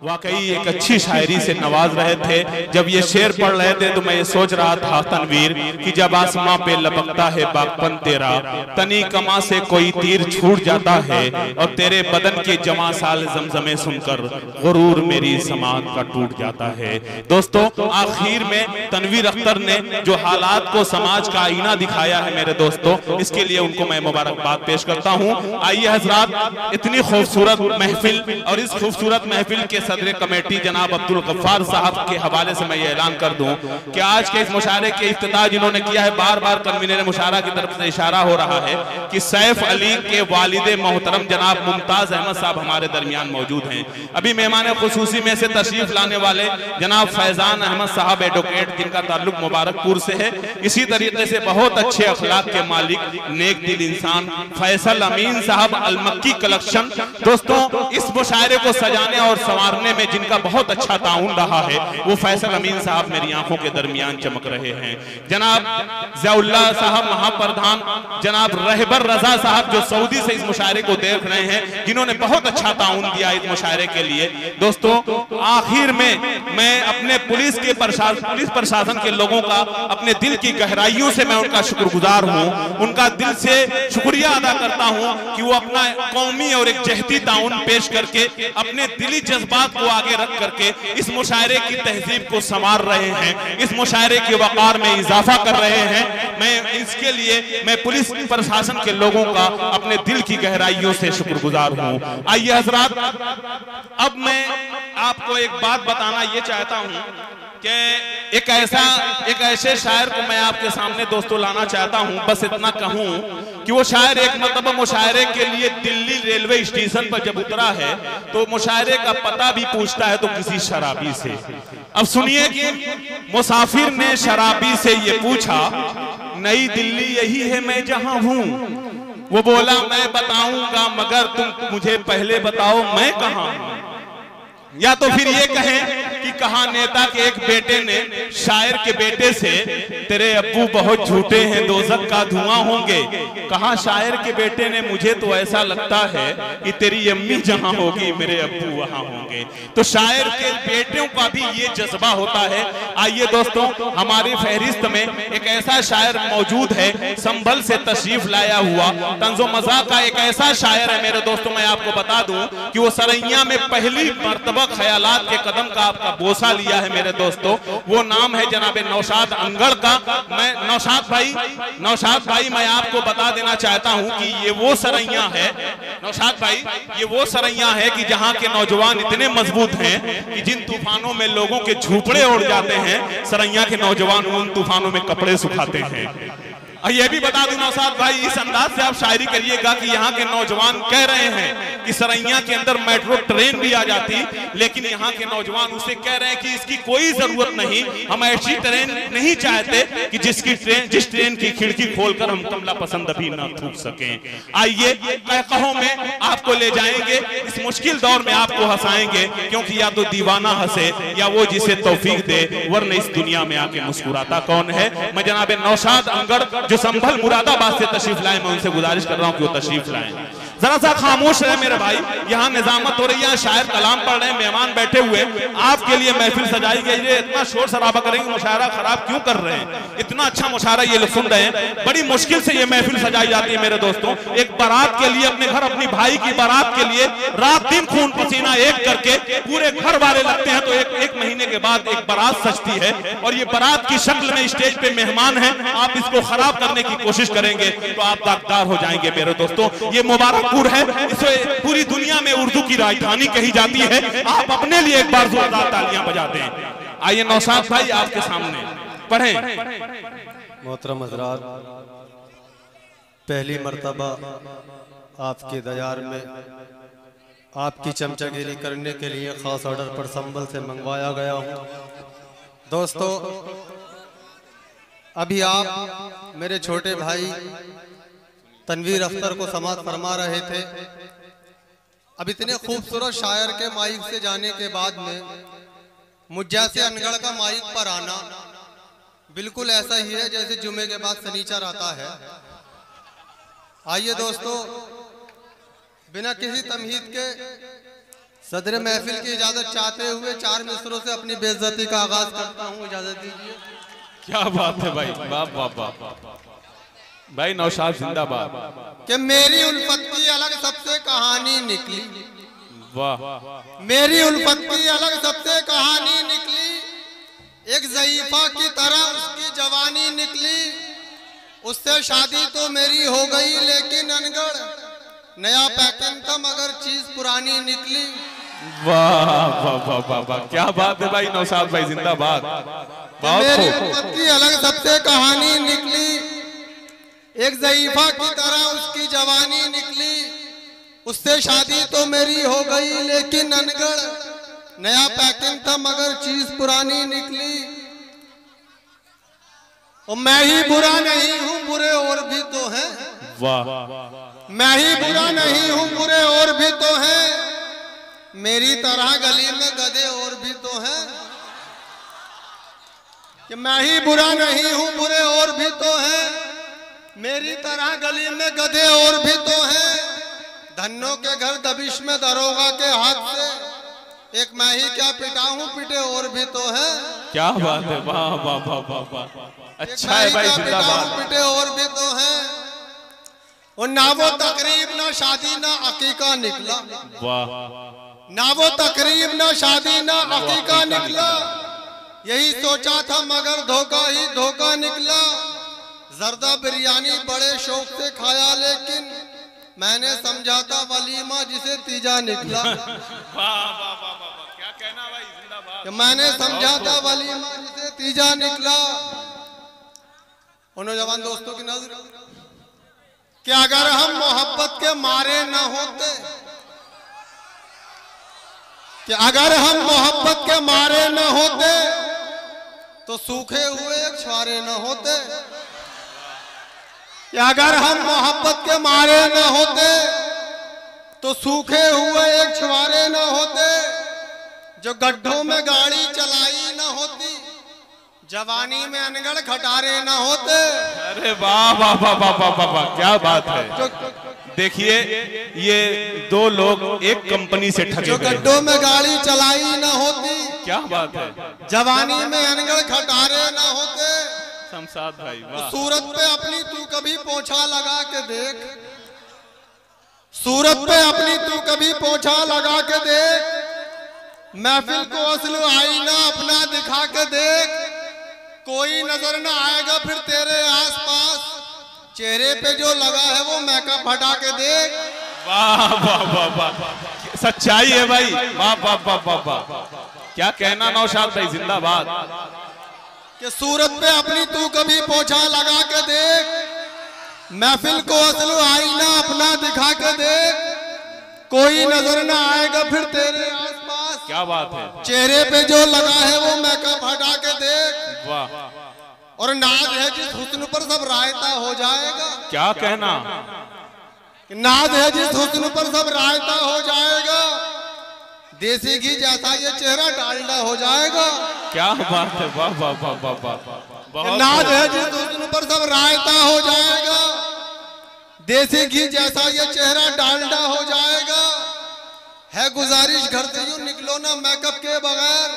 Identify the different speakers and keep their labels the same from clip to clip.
Speaker 1: वाकई एक अच्छी शायरी से नवाज रहे थे। जब ये शेर पढ़ रहे थे तो मैं ये सोच रहा था तनवीर कि जब आसमां पे लपकता है बागपन तेरा, तनी कमा से कोई तीर छूट जाता है, और तेरे बदन के जमा साल जमजमे सुनकर गुरूर मेरी समात का टूट जाता है। दोस्तों, आखिर में तनवीर अख्तर ने जो हालात को समाज का आईना दिखाया है मेरे दोस्तों, इसके लिए उनको मैं मुबारकबाद पेश करता हूँ। आइए हजरात, इतनी खूबसूरत महफिल और इस खूबसूरत महफिल के सदर कमेटी जनाब अब्दुल गफ्फार साहब के हवाले से मैं ये ऐलान कर दूं कि आज के इस मुशायरे के इफ्तिताह जिन्होंने किया है, बार बार कन्वीनर मुशायरा की तरफ से इशारा हो रहा है कि सैफ अली के वालिदे मोहतरम जनाब मुमताज अहमद साहब हमारे दरमियान मौजूद हैं। अभी मेहमान खुसूसी में से तशरीफ लाने वाले जनाब फैजान अहमद साहब एडवोकेट, जिनका ताल्लुक मुबारकपुर से है। इसी तरीके से बहुत अच्छे अखलाक के मालिक, नेक दिल इंसान फैसल अमीन साहब अलमक्की कलेक्शन। दोस्तों, इस मुशायरे को सजाने और संवारने में जिनका बहुत अच्छा ताउन रहा है वो फैसल अमीन साहब मेरी आंखों के दरमियान चमक रहे हैं। जनाब ज़ियाउल्लाह साहब महाप्रधान, जनाब रहबर रजा साहब जो सऊदी से इस मुशायरे को देख रहे हैं, जिन्होंने बहुत अच्छा ताउन दिया इस मुशायरे के लिए। दोस्तों, आखिर में मैं अपने पुलिस प्रशासन के लोगों का अपने दिल की गहराइयों से मैं उनका शुक्रगुजार हूँ, उनका दिल से शुक्रिया अदा करता हूँ कि वो अपना कौमी और एक जहती ताउन पेश करके अपने दिली जज्बात को आगे रख करके इस मुशायरे की तहजीब को संवार रहे हैं, इस मुशायरे के वकार में इजाफा कर रहे हैं। मैं इसके लिए मैं पुलिस प्रशासन के लोगों का अपने दिल की गहराइयों से शुक्रगुजार हूँ। आइए हजरात, अब मैं आपको एक बात बताना ये चाहता हूँ कि एक ऐसे शायर को मैं आपके सामने दोस्तों लाना चाहता हूँ। बस इतना कहूँ कि वो शायर एक मतलब मुशायरे के लिए दिल्ली रेलवे स्टेशन पर जब उतरा है तो मुशायरे का पता भी पूछता है तो किसी शराबी से। अब सुनिए कि मुसाफिर ने शराबी से ये पूछा, नई दिल्ली यही है मैं जहां हूं? वो बोला, मैं बताऊंगा मगर तुम मुझे पहले बताओ मैं कहां हूं। या तो फिर ये कहें कि कहा नेता के एक बेटे ने शायर के बेटे से, तेरे अब्बू बहुत झूठे हैं, दोज़ख का धुआं होंगे। कहा शायर के बेटे ने, मुझे तो ऐसा लगता है कि तेरी अम्मी जहां होगी मेरे अब्बू वहां होंगे। तो शायर के बेटों का भी ये जज्बा होता है। आइए दोस्तों, हमारी फहरिस्त में एक ऐसा शायर मौजूद है, संभल से तशरीफ लाया हुआ तंज़ो मज़ाक का एक ऐसा शायर है मेरे दोस्तों। मैं आपको बता दूं कि वो सरैया में पहली मर्तबा ख्यालात के कदम का आपका बोसा लिया है मेरे दोस्तों। वो नाम है जनाबे नौशाद अंगड़ का। मैं नौशाद भाई मैं आपको बता देना चाहता हूं कि ये वो सरैया है, नौशाद भाई ये वो सरैया है कि जहां के नौजवान इतने मजबूत हैं कि जिन तूफानों में लोगों के झोपड़े उड़ जाते हैं, सरैया के नौजवान उन तूफानों में कपड़े सुखाते हैं। और ये भी बता दूं नौशाद भाई, इस अंदाज से आप शायरी करिएगा कि यहाँ के नौजवान कह रहे हैं कि सरैया के अंदर मेट्रो ट्रेन भी आ जाती, लेकिन यहाँ के नौजवान उसे कह रहे हैं कि इसकी कोई जरूरत नहीं, हम ऐसी ट्रेन नहीं चाहते कि जिस ट्रेन की खिड़की खोलकर हम कमला पसंद भी ना थूक सकें। आइए कहकहों में आपको ले जाएंगे, इस मुश्किल दौर में आपको हंसाएंगे, क्योंकि या तो दीवाना हंसे या वो जिसे तौफीक दे, वरना इस दुनिया में आके मुस्कुराता कौन है। मैं जनाबे नौशाद अंगड़ जो संभल मुरादाबाद से तशरीफ लाए, मैं उनसे गुजारिश कर रहा हूं कि वो तशरीफ लाएं। जरा सा खामोश रहे मेरे भाई, यहाँ निजामत हो रही है, शायर कलाम पढ़ रहे हैं, मेहमान बैठे हुए, आपके लिए महफिल सजाई गई है। इतना शोर शराबा करेंगे, मुशायरा खराब क्यों कर रहे हैं? इतना अच्छा मुशायरा ये लोग सुन रहे हैं, बड़ी मुश्किल से ये महफिल सजाई जाती है मेरे दोस्तों। एक बारात के लिए, अपने घर अपनी भाई की बारात के लिए रात दिन खून पसीना एक करके पूरे घर वाले लगते हैं, तो एक महीने के बाद एक बारात सजती है और ये बारात की शक्ल में स्टेज पे मेहमान है। आप इसको खराब करने की कोशिश करेंगे तो आप दागदार हो जाएंगे मेरे दोस्तों। ये मुबारकपुर है, इसे पूरी दुनिया में उर्दू की राजधानी कही जाती है। आप अपने लिए एक बार जोरदार तालियां बजाते हैं। आइए नौशाद भाई आपके सामने पढ़ें।
Speaker 2: मोहतरम हज़रात, पहली मर्तबा आपके दयार में आपकी चमचागिरी करने के लिए खास ऑर्डर पर संभल से मंगवाया गया हूँ। दोस्तों, अभी आप मेरे छोटे भाई तनवीर अख्तर को समात फरमा रहे थे। अब इतने खूबसूरत शायर के माइक से जाने के बाद में मुझ जैसे अनगढ़ का माइक पर आना बिल्कुल ऐसा ही है जैसे जुमे के बाद शनीचर आता है। आइए दोस्तों, बिना किसी तमहीद के सदर महफिल की इजाजत चाहते हुए 4 मिसरों से अपनी बेइज्जती का आगाज करता हूँ, इजाजत दीजिए।
Speaker 1: क्या बात है भाई, वाह वाह वाह भाई, नौशाद जिंदाबाद।
Speaker 2: कि मेरी उल्फत की अलग सबसे कहानी निकली,
Speaker 1: वाह,
Speaker 2: मेरी उल्फत की अलग सबसे कहानी निकली, एक ज़ईफा की तरह उसकी जवानी निकली, उससे शादी तो मेरी हो गई लेकिन अनगढ़, नया पैटर्न था मगर चीज पुरानी निकली।
Speaker 1: वाह वाह वाह वाह वाह, क्या बात है भाई, नौशाद भाई जिंदाबाद।
Speaker 2: मेरी उल्फत की अलग सबसे कहानी निकली, एक ज़ईफा की तरह उसकी जवानी निकली, उससे शादी तो मेरी हो गई लेकिन अनगढ़, नया पैकिंग था मगर चीज पुरानी निकली। और मैं ही बुरा नहीं हूँ, बुरे और भी तो हैं।
Speaker 1: वाह,
Speaker 2: मैं ही बुरा नहीं हूँ, बुरे और भी तो हैं, मेरी तरह गली में गधे और भी तो हैं। कि मैं ही बुरा नहीं हूँ, बुरे और भी तो हैं, मेरी तरह गली में गधे और भी तो हैं। धन्नों के घर दबिश में दरोगा के हाथ से, एक मैं ही क्या पिटा हूँ, पिटे और भी तो है।
Speaker 1: क्या बात है, वाह वाह वाह वाह वाह, अच्छा है भाई जिंदाबाद।
Speaker 2: पिटे और भी तो है, और ना वो तकरीब ना शादी ना अकीका निकला।
Speaker 1: वाह,
Speaker 2: ना वो तकरीब ना शादी ना अकीका निकला, यही सोचा था मगर धोखा ही धोखा निकला। जर्दा बिरयानी बड़े शौक से खाया लेकिन मैंने समझा था वलीमा जिसे तीजा निकला।
Speaker 1: वाह वाह वाह वाह, क्या कहना भाई जिंदाबाद।
Speaker 2: मैंने समझा था वलीमा जिसे तीजा निकला। उन नौजवान दोस्तों की नजर कि अगर हम मोहब्बत के मारे न होते, कि अगर हम मोहब्बत के मारे न होते तो सूखे हुए एक छुआरे न होते। कि अगर हम मोहब्बत के मारे न होते तो सूखे हुए एक छुआरे न होते, जो गड्ढों में गाड़ी चलाई न होती, जवानी में अनगढ़ खटारे न होते।
Speaker 1: अरे वाह वाह वाह वाह वाह वाह, क्या बात है। देखिए ये दो लोग एक कंपनी से ठगे,
Speaker 2: जो गड्ढों में गाड़ी चलाई न होती,
Speaker 1: क्या बात है,
Speaker 2: जवानी में अनगढ़ खटारे न होते।
Speaker 1: शमशाद भाई वाह।
Speaker 2: सूरत पे अपनी तू कभी पोछा लगा के देख, सूरत पे अपनी तू कभी पोछा लगा के देख, महफिल को असल आईना अपना दिखा के देख, कोई नजर ना आएगा फिर तेरे आसपास, चेहरे पे जो लगा है वो मेकअप हटा के देख।
Speaker 1: वाह वाह वाह वाह, सच्चाई है भाई, वाह वाह वाह वाह वाह, क्या कहना नौशाद भाई जिंदाबाद।
Speaker 2: कि सूरत पे अपनी तू कभी पोछा लगा के देख, महफिल को असल आईना अपना दिखा के देख, कोई नजर ना आएगा फिर तेरे आसपास,
Speaker 1: क्या बात है,
Speaker 2: चेहरे पे जो लगा है वो मेकअप हटा के देख।
Speaker 1: वाह,
Speaker 2: और नाज है जिस हुस्न पर सब रायता हो जाएगा।
Speaker 1: क्या कहना,
Speaker 2: नाज है जिस हुस्न पर सब रायता हो जाएगा, देसी घी जैसा ये चेहरा डालडा हो जाएगा।
Speaker 1: क्या बात है, वाह वाह वाह वाह वाह,
Speaker 2: नाज है जिस हुस्न पर सब रायता हो जाएगा, देसी घी जैसा ये चेहरा डालडा हो जाएगा। है गुजारिश घर से यूं निकलो ना मेकअप के बगैर,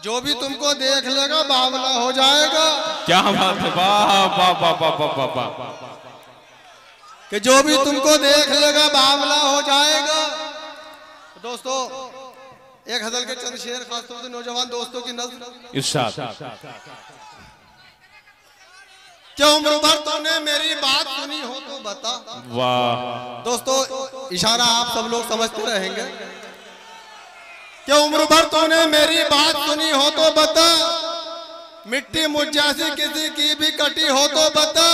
Speaker 2: जो भी तुमको देख लेगा बावला हो जाएगा।
Speaker 1: क्या बात है, वाह वाह वाह वाह वाह वाह,
Speaker 2: कि जो भी तुमको देख लेगा बावला हो जाएगा। दोस्तों एक हज़ल के चंद शेर खासतौर से नौजवान दोस्तों की नज़र।
Speaker 1: इरशाद।
Speaker 2: क्या उम्र भर तूने मेरी बात सुनी हो तो बता।
Speaker 1: वाह
Speaker 2: दोस्तों इशारा आप सब लोग समझते रहेंगे। क्या उम्र भर तूने मेरी बात सुनी हो तो बता, मिट्टी मुझ जैसी किसी की भी कटी हो तो बता,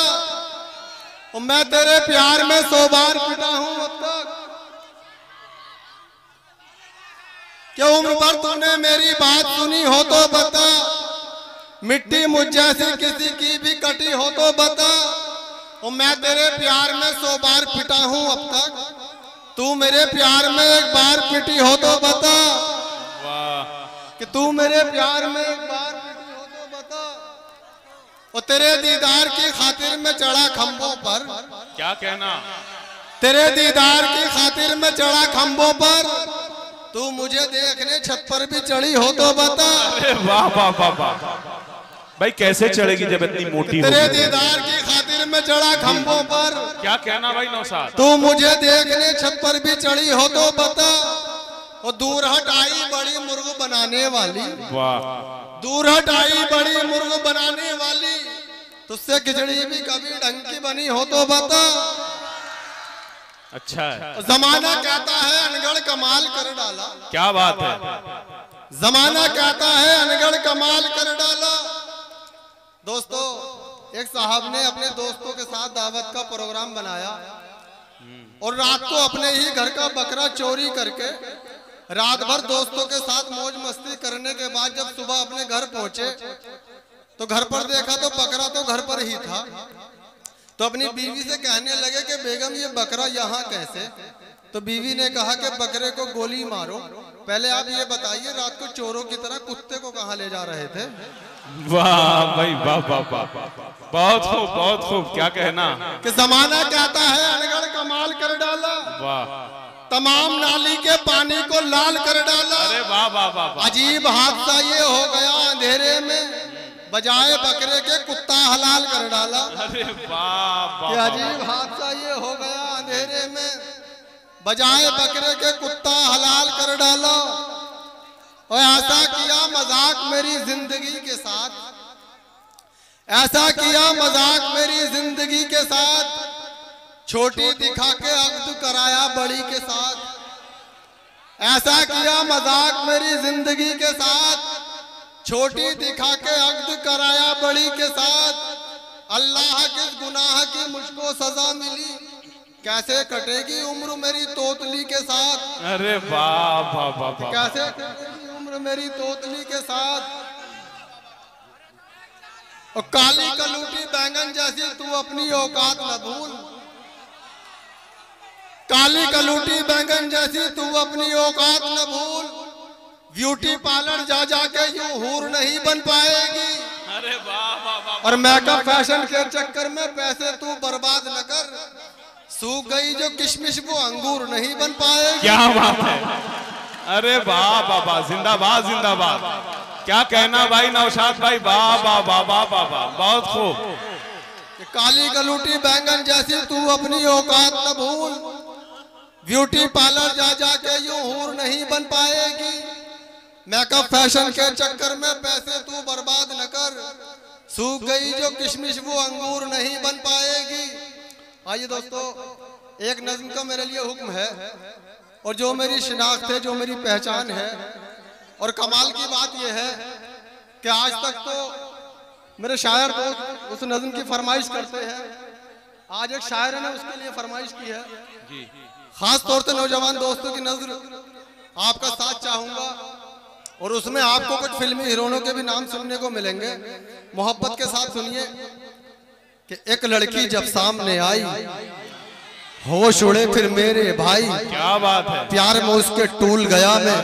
Speaker 2: मैं तेरे प्यार में 100 बार पिटा हूं अब तक। क्या उम्र भर तूने मेरी बात सुनी हो तो बता, मिट्टी मुझ जैसी किसी की भी कटी हो तो बता, मैं तेरे प्यार में 100 बार पिटा हूं अब तक, तू मेरे प्यार में एक बार पिटी हो तो बता। कि तू मेरे प्यार में एक बार पिटी हो तो बता। और तेरे दीदार की खातिर में चढ़ा खंभों पर,
Speaker 1: क्या कहना,
Speaker 2: तेरे दीदार की खातिर में चढ़ा खंभों पर, तू मुझे देखने छत पर भी चढ़ी हो तो बता।
Speaker 1: अरे वाह वाह वाह वाह भाई, कैसे चढ़ेगी जब इतनी मोटी हो?
Speaker 2: तेरे दीदार की खातिर मैं चढ़ा खंभों पर।
Speaker 1: क्या कहना भाई नौशाद?
Speaker 2: तू मुझे देखने छत पर भी चढ़ी हो तो बता। और दूर हट आई बड़ी मुर्ग बनाने वाली।
Speaker 1: वाह,
Speaker 2: दूर हट आई बड़ी मुर्ग बनाने वाली। तुझसे खिचड़ी भी कभी ढंग की बनी हो तो बता।
Speaker 1: अच्छा है।
Speaker 2: जमाना कहता है अनगढ़ कमाल कर डाला।
Speaker 1: क्या बात है?
Speaker 2: जमाना कहता है अनगढ़ कमाल कर डाला। दोस्तों, एक साहब ने अपने दोस्तों के साथ दावत का प्रोग्राम बनाया और रात को अपने ही घर का बकरा चोरी करके रात भर दोस्तों के साथ मौज मस्ती करने के बाद जब सुबह अपने घर पहुंचे तो घर पर देखा तो बकरा तो घर पर ही था। तो अपनी बीवी से कहने लगे कि बेगम ये बकरा यहाँ कैसे? तो बीवी ने कहा कि बकरे को गोली मारो। पहले आप ये बताइए रात को चोरों की तरह कुत्ते को कहाँ ले जा रहे थे?
Speaker 1: वाह भाई वाह वाह वाह, बहुत खूब बहुत खूब। क्या कहना
Speaker 2: कि जमाना कहता है अनगढ़ कमाल कर डाला।
Speaker 1: वाह,
Speaker 2: तमाम नाली के पानी को लाल कर डाला।
Speaker 1: अरे वाह वाह वाह वाह।
Speaker 2: अजीब हादसा ये हो गया अंधेरे में बजाय बकरे के कुत्ता हलाल कर डाला।
Speaker 1: अरे वाह वाह,
Speaker 2: अजीब हादसा ये हो गया अंधेरे में बजाय बकरे के कुत्ता हलाल कर डाला। और ऐसा किया मजाक मेरी जिंदगी के साथ, ऐसा किया मजाक मेरी जिंदगी के साथ, छोटी दिखा के अक्द कराया बड़ी के साथ। ऐसा किया मजाक मेरी जिंदगी के साथ, छोटी दिखा के अक्द कराया बड़ी के साथ। अल्लाह किस गुनाह की मुझको सजा मिली, कैसे कटेगी उम्र मेरी तोतली के साथ।
Speaker 1: अरे वाह वाह वाह वाह,
Speaker 2: कैसे कटेगी उम्र मेरी तोतली के साथ। और काली कलूटी बैंगन जैसी तू अपनी औकात न भूल। काली कलूटी बैंगन जैसी तू अपनी औकात न भूल। ब्यूटी पार्लर जा जाके यूं हूर नहीं बन पाएगी।
Speaker 1: अरे वाह वाह वाह।
Speaker 2: और मेकअप फैशन के चक्कर में पैसे तू बर्बाद न कर। सूख गई जो किशमिश वो अंगूर नहीं बन पाएगी।
Speaker 1: क्या बात है? अरे वाह वाह वाह, जिंदाबाद जिंदाबाद। क्या कहना भाई नौशाद भाई? वाह वाह वाह वाह वाह वाह, बहुत खूब।
Speaker 2: काली गलूटी बैंगन जैसी तू अपनी औकात न भूल। ब्यूटी पार्लर जा जाके यूं हूर नहीं बन पाएगी। मेकअप फैशन के चक्कर में पैसे तू बर्बाद न कर। सूख गई जो किशमिश वो अंगूर नहीं बन पाएगी। आइए दोस्तों, एक नज्म का मेरे लिए हुक्म है और जो मेरी शिनाख्त है, जो मेरी पहचान है। और कमाल की बात यह है कि आज तक तो मेरे शायर दोस्त उस नज्म की फरमाइश करते हैं। आज एक शायर ने उसके लिए फरमाइश की है। खास तौर से नौजवान दोस्तों की नजर आपका साथ चाहूंगा और उसमें आपको कुछ फिल्मी हीरोइनों के भी नाम सुनने को मिलेंगे। मोहब्बत के साथ सुनिए कि एक लड़की जब सामने आई, होश उड़े फिर मेरे भाई।
Speaker 1: क्या बात है?
Speaker 2: प्यार में उसके टूल गया मैं,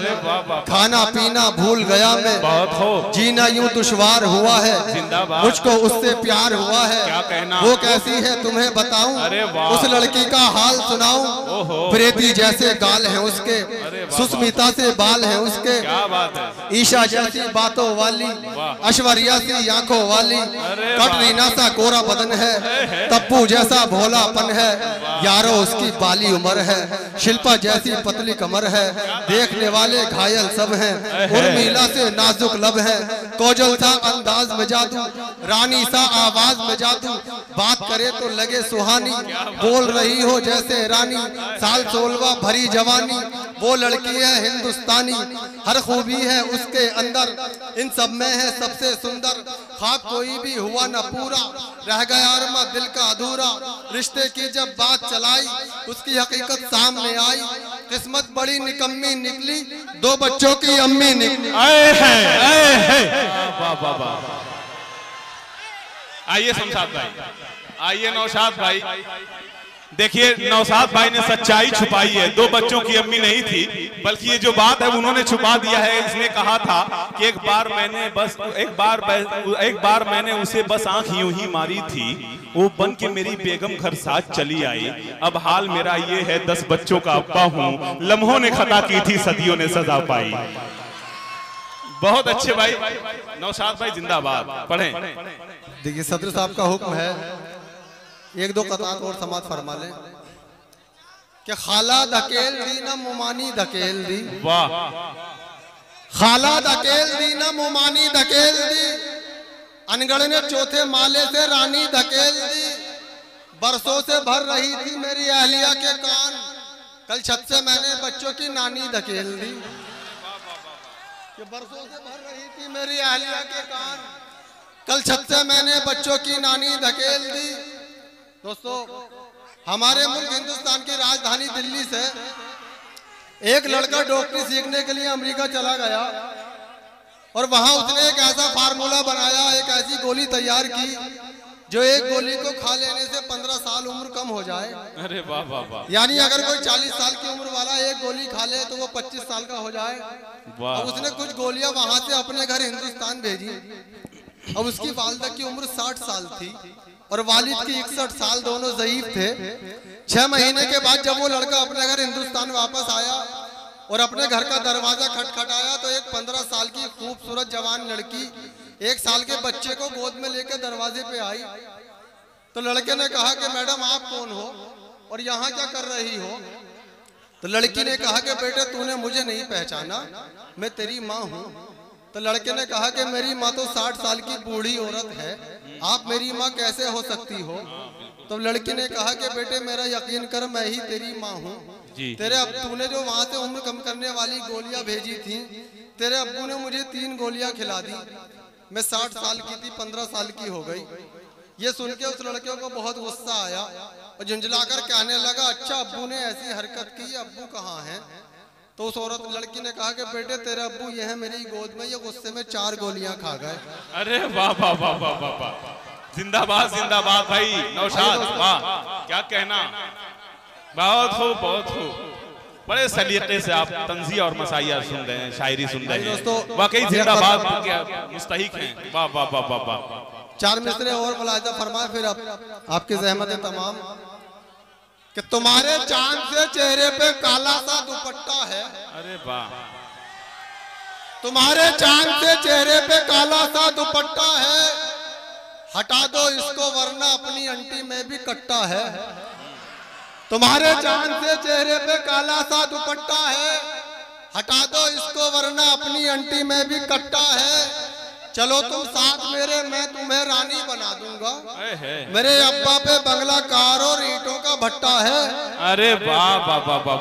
Speaker 2: खाना पीना भूल गया मैं,
Speaker 1: बहुत हो।
Speaker 2: जीना यूं दुश्वार हुआ है,
Speaker 1: जिंदाबाद।
Speaker 2: मुझको उससे प्यार हुआ है।
Speaker 1: क्या कहना?
Speaker 2: वो कैसी है तुम्हें बताऊं,
Speaker 1: अरे वाह।
Speaker 2: उस लड़की का हाल सुनाऊं। प्रेती जैसे गाल हैं उसके, सुस्मिता से बाल हैं उसके,
Speaker 1: क्या बात है?
Speaker 2: ईशा जैसी बातों वाली, ऐश्वर्या सी आंखों वाली, कटरीना सा गोरा बदन है, तब्बू जैसा भोलापन है, यारो उसकी बाली उम्र है, शिल्पा जैसी पतली कमर है, देखने वाले घायल सब हैं, उर्मिला से नाजुक लब है, कोजल सा अंदाज में जादू, रानी सा आवाज में जादू, बात करे तो लगे सुहानी, बोल रही हो जैसे रानी, साल 16 भरी जवानी, वो लड़की है हिंदुस्तानी, हर खूबी है उसके अंदर, इन सब में है सबसे सुंदर, ख्वाब कोई भी हुआ न पूरा, रह गया अरमा दिल का अधूरा, रिश्ते की जब बात चलाई उसकी हकीकत सामने आई, किस्मत बड़ी निकम्मी निकली, 2 बच्चों की अम्मी निकली।
Speaker 1: आइए शमशाद भाई, आइए नौशाद भाई, देखिए नौशाद भाई ने सच्चाई छुपाई है, दो बच्चों की अम्मी नहीं थी, बल्कि ये जो बात है उन्होंने छुपा दिया है। इसने कहा था कि एक बार मैंने उसे बस आंख यूं ही मारी थी, वो बन के मेरी बेगम घर साथ चली आई। अब हाल मेरा ये है 10 बच्चों का अब्बा हूँ, लम्हों ने खता की थी सदियों ने सजा पाई। बहुत अच्छे भाई, नौशाद भाई जिंदाबाद। पढ़ें।
Speaker 2: देखिए सदर साहब का हुक्म है, एक दो कतार और समाज फरमा लें कि खाला धकेल दी ना मुमानी धकेल दी,
Speaker 1: वाह।
Speaker 2: खाला धकेल दी ना मुमानी धकेल दी, अनगढ़ ने चौथे माले से रानी धकेल दी। बरसों से भर रही थी मेरी अहलिया के कान, कल छत से मैंने बच्चों की नानी धकेल दी। कि बरसों से भर रही थी मेरी अहलिया के कान, कल छत से मैंने बच्चों की नानी धकेल दी। दोस्तों, हमारे मुल्क हिंदुस्तान की राजधानी दिल्ली से एक लड़का डॉक्टरी सीखने के लिए अमेरिका चला गया और वहां उसने एक ऐसा फार्मूला बनाया, एक ऐसी गोली तैयार की जो एक गोली को खा लेने से 15 साल उम्र कम हो जाए।
Speaker 1: अरे वाह वाह वाह।
Speaker 2: यानी अगर कोई 40 साल की उम्र वाला एक गोली खा ले तो वो 25 साल का हो जाए। अब उसने कुछ गोलियां वहां से अपने घर हिंदुस्तान भेजी। अब उसकी वालिदा की उम्र 60 साल थी और वालिद की 61 साल, दोनों ज़ईफ थे। 6 महीने के बाद जब वो लड़का अपने घर हिंदुस्तान वापस आया और अपने घर का दरवाजा खटखटाया तो एक 15 साल की खूबसूरत जवान लड़की 1 साल के बच्चे को गोद में लेकर दरवाजे पे आई। तो लड़के ने कहा कि मैडम आप कौन हो और यहाँ क्या कर रही हो? तो लड़की ने कहा कि बेटे तूने मुझे नहीं पहचाना, मैं तेरी माँ हूँ। तो लड़के ने कहा कि मेरी माँ तो 60 साल की बूढ़ी औरत है, आप मेरी माँ कैसे हो सकती हो? तो लड़की ने कहा कि बेटे मेरा यकीन कर, मैं ही तेरी माँ हूँ। तेरे अब्बू ने जो वहां से उम्र कम करने वाली गोलियां भेजी थी, तेरे अब्बू ने मुझे 3 गोलियां खिला दी। मैं 60 साल की थी, 15 साल की हो गई। ये सुन के उस लड़के को बहुत गुस्सा आया और झुंझलाकर कहने लगा, अच्छा अब्बू ने ऐसी हरकत की, अब्बू कहाँ हैं? तो उस औरत लड़की ने कहा कि बेटे तेरे अब्बू ये है मेरी गोद में, ये गुस्से में 4 गोलियां खा गए।
Speaker 1: अरे वाह वाह वाह वाह वाह वाह, जिंदाबाद जिंदाबाद भाई नौशाद, वाह क्या कहना, बहुत खूब बहुत खूब। बड़े सलीके से आप तंज़ी और मसाइया सुन रहे हैं, शायरी सुन रहे हैं, वाकई जिंदाबाद मुस्तहिक हैं। वाह वाह वाह वाह वाह।
Speaker 2: 4 मिसरे और मुलाहिजा फरमाए फिर आपकी ज़हमत तमाम कि तुम्हारे चांद से चेहरे पे काला सा दुपट्टा है।
Speaker 1: अरे वाह।
Speaker 2: तुम्हारे चांद से चेहरे पे काला सा दुपट्टा है, हटा दो इसको वरना अपनी अंटी में भी कट्टा है। तुम्हारे चांद से चेहरे पे काला सा दुपट्टा है, हटा दो इसको वरना अपनी अंटी में भी कट्टा है। चलो तुम साथ मेरे, मैं तुम्हें रानी बना दूंगा। मेरे अब्बा पे बंगला कार और ईंटों का भट्टा है।
Speaker 1: अरे वाह वाह वाह वाह।